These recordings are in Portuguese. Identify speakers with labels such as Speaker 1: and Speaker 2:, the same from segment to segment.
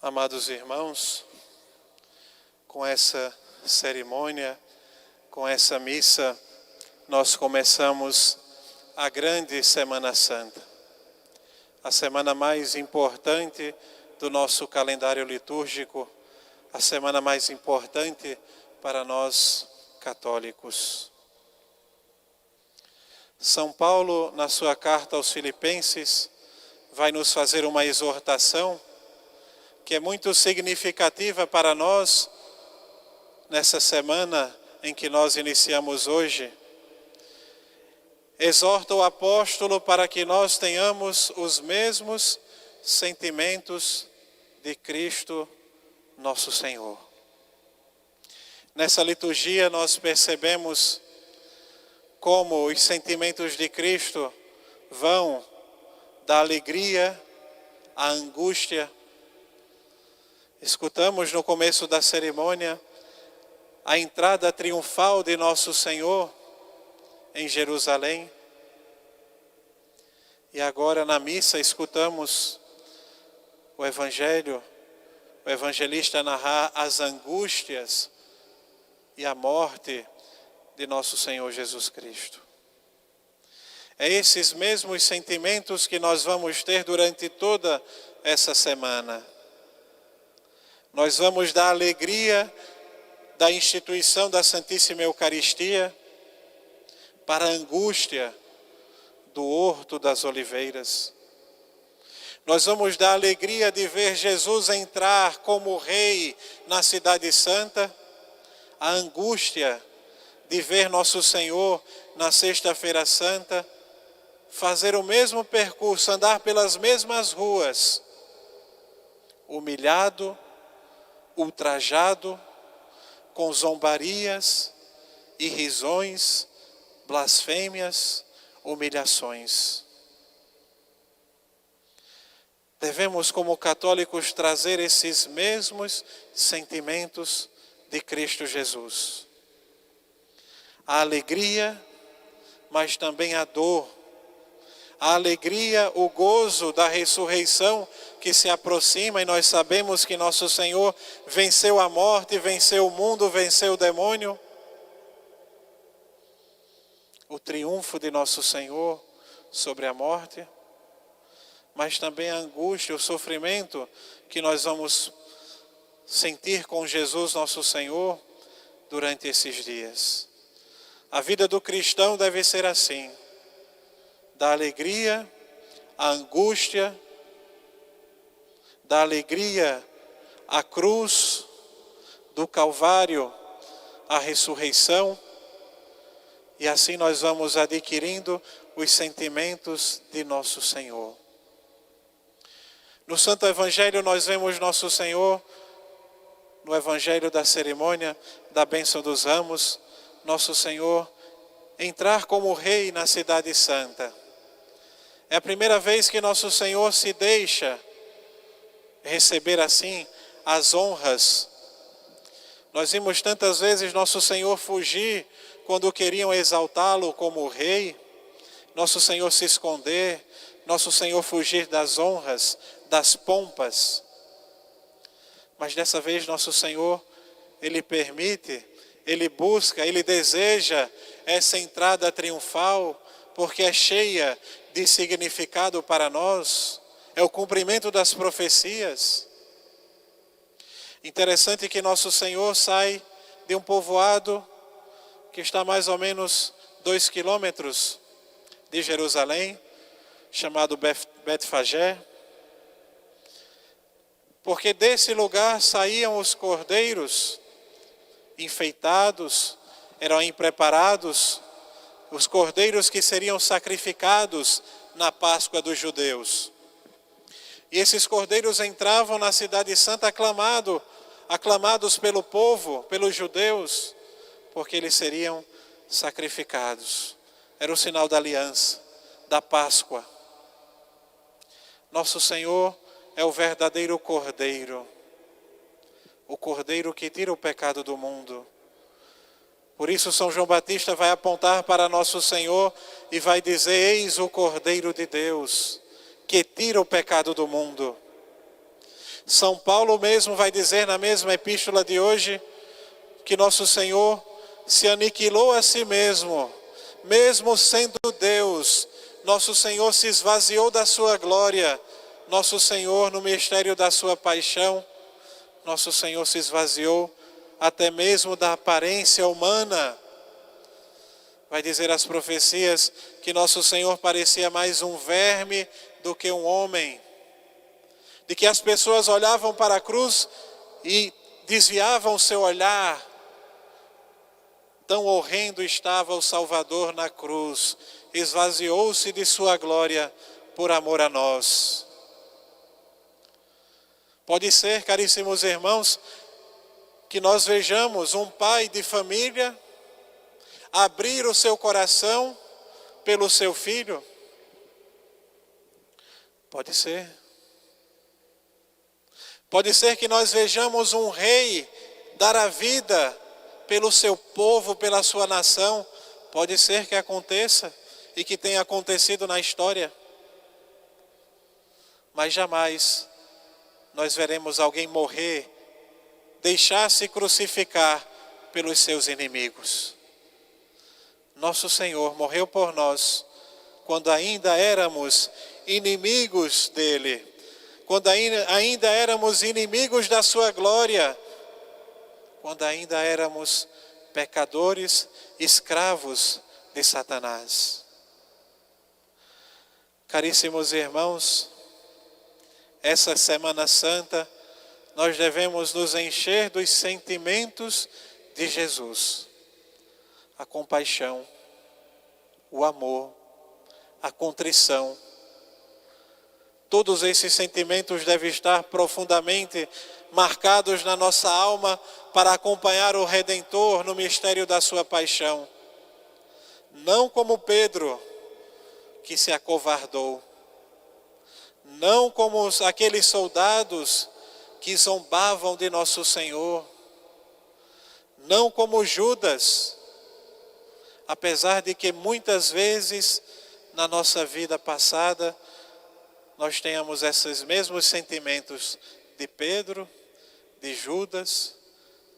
Speaker 1: Amados irmãos, com essa cerimônia, com essa missa, nós começamos a grande Semana Santa, a semana mais importante do nosso calendário litúrgico, a semana mais importante para nós católicos. São Paulo, na sua carta aos Filipenses, vai nos fazer uma exortação que é muito significativa para nós nessa semana em que nós iniciamos hoje. Exorta o apóstolo para que nós tenhamos os mesmos sentimentos de Cristo, nosso Senhor. Nessa liturgia nós percebemos como os sentimentos de Cristo vão da alegria à angústia. Escutamos no começo da cerimônia a entrada triunfal de nosso Senhor em Jerusalém. E agora na missa escutamos o evangelista narrar as angústias e a morte de nosso Senhor Jesus Cristo. É esses mesmos sentimentos que nós vamos ter durante toda essa semana. Nós vamos da alegria da instituição da Santíssima Eucaristia para a angústia do Horto das Oliveiras. Nós vamos da alegria de ver Jesus entrar como Rei na Cidade Santa, a angústia de ver nosso Senhor na Sexta-feira Santa fazer o mesmo percurso, andar pelas mesmas ruas, humilhado, ultrajado, com zombarias, irrisões, blasfêmias, humilhações. Devemos, como católicos, trazer esses mesmos sentimentos de Cristo Jesus. A alegria, mas também a dor. A alegria, o gozo da ressurreição que se aproxima, e nós sabemos que nosso Senhor venceu a morte, venceu o mundo, venceu o demônio. O triunfo de nosso Senhor sobre a morte, mas também a angústia, o sofrimento que nós vamos sentir com Jesus, nosso Senhor, durante esses dias. A vida do cristão deve ser assim, da alegria à angústia, da alegria à cruz, do Calvário à ressurreição, e assim nós vamos adquirindo os sentimentos de nosso Senhor. No Santo Evangelho nós vemos nosso Senhor, no Evangelho da cerimônia da bênção dos ramos, nosso Senhor entrar como Rei na Cidade Santa. É a primeira vez que nosso Senhor se deixa receber assim as honras. Nós vimos tantas vezes nosso Senhor fugir quando queriam exaltá-lo como Rei, nosso Senhor se esconder, nosso Senhor fugir das honras, das pompas. Mas dessa vez nosso Senhor, Ele permite, Ele busca, Ele deseja essa entrada triunfal, porque é cheia de significado para nós, é o cumprimento das profecias. Interessante que nosso Senhor sai de um povoado que está a mais ou menos 2 quilômetros de Jerusalém, chamado Betfagé, porque desse lugar saíam os cordeiros enfeitados, eram preparados, os cordeiros que seriam sacrificados na Páscoa dos judeus. E esses cordeiros entravam na Cidade Santa aclamados pelo povo, pelos judeus, porque eles seriam sacrificados. Era o sinal da aliança, da Páscoa. Nosso Senhor é o verdadeiro Cordeiro, o Cordeiro que tira o pecado do mundo. Por isso São João Batista vai apontar para nosso Senhor e vai dizer: eis o Cordeiro de Deus, que tira o pecado do mundo. São Paulo mesmo vai dizer na mesma epístola de hoje que nosso Senhor se aniquilou a si mesmo, mesmo sendo Deus. Nosso Senhor se esvaziou da sua glória. Nosso Senhor, no mistério da sua paixão, nosso Senhor se esvaziou até mesmo da aparência humana. Vai dizer as profecias que nosso Senhor parecia mais um verme do que um homem. De que as pessoas olhavam para a cruz e desviavam o seu olhar. Tão horrendo estava o Salvador na cruz. Esvaziou-se de sua glória por amor a nós. Pode ser, caríssimos irmãos, que nós vejamos um pai de família abrir o seu coração pelo seu filho. Pode ser. Pode ser que nós vejamos um rei dar a vida pelo seu povo, pela sua nação. Pode ser que aconteça e que tenha acontecido na história. Mas jamais nós veremos alguém morrer, deixar-se crucificar pelos seus inimigos. Nosso Senhor morreu por nós quando ainda éramos inimigos dele, quando ainda éramos inimigos da sua glória, quando ainda éramos pecadores, escravos de Satanás. Caríssimos irmãos, essa Semana Santa nós devemos nos encher dos sentimentos de Jesus. A compaixão, o amor, a contrição. Todos esses sentimentos devem estar profundamente marcados na nossa alma para acompanhar o Redentor no mistério da sua paixão. Não como Pedro, que se acovardou. Não como aqueles soldados que zombavam de nosso Senhor. Não como Judas, apesar de que muitas vezes na nossa vida passada nós tenhamos esses mesmos sentimentos de Pedro, de Judas,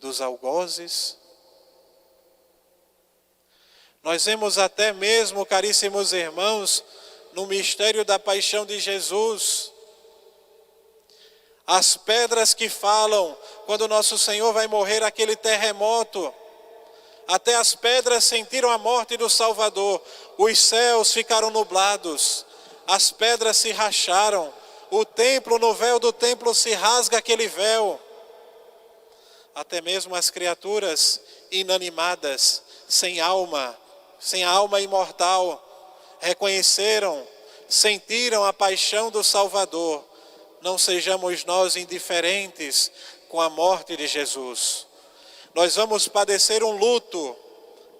Speaker 1: dos algozes. Nós vemos até mesmo, caríssimos irmãos, no mistério da paixão de Jesus, as pedras que falam quando nosso Senhor vai morrer, aquele terremoto. Até as pedras sentiram a morte do Salvador. Os céus ficaram nublados. As pedras se racharam. O templo, no véu do templo se rasga aquele véu. Até mesmo as criaturas inanimadas, sem alma imortal, reconheceram, sentiram a paixão do Salvador. Não sejamos nós indiferentes com a morte de Jesus. Nós vamos padecer um luto,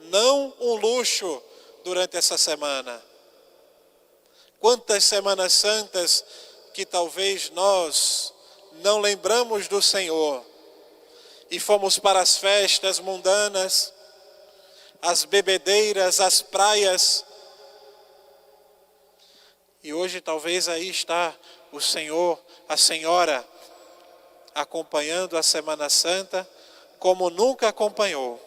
Speaker 1: não um luxo, durante essa semana. Quantas Semanas Santas que talvez nós não lembramos do Senhor e fomos para as festas mundanas, as bebedeiras, as praias. E hoje talvez aí está o Senhor, a Senhora, acompanhando a Semana Santa como nunca acompanhou,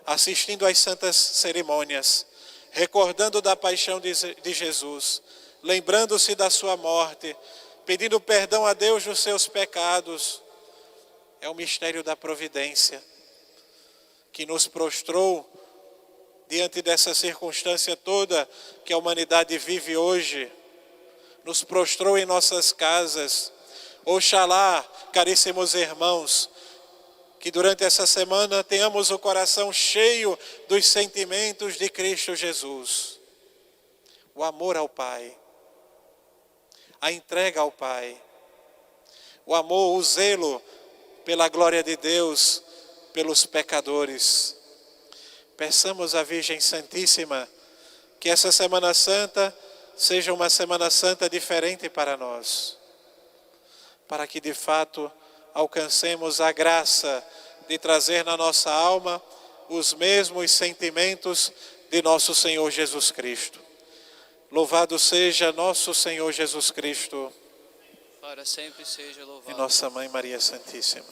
Speaker 1: assistindo às santas cerimônias, recordando da paixão de Jesus, lembrando-se da sua morte, pedindo perdão a Deus dos seus pecados. É o mistério da providência que nos prostrou diante dessa circunstância toda que a humanidade vive hoje. Nos prostrou em nossas casas. Oxalá, caríssimos irmãos, que durante essa semana tenhamos o coração cheio dos sentimentos de Cristo Jesus. O amor ao Pai, a entrega ao Pai, o amor, o zelo pela glória de Deus, pelos pecadores. Peçamos à Virgem Santíssima que essa Semana Santa seja uma Semana Santa diferente para nós, para que de fato alcancemos a graça de trazer na nossa alma os mesmos sentimentos de nosso Senhor Jesus Cristo. Louvado seja nosso Senhor Jesus Cristo.
Speaker 2: para sempre seja
Speaker 1: e
Speaker 2: louvado.
Speaker 1: nossa Mãe Maria Santíssima.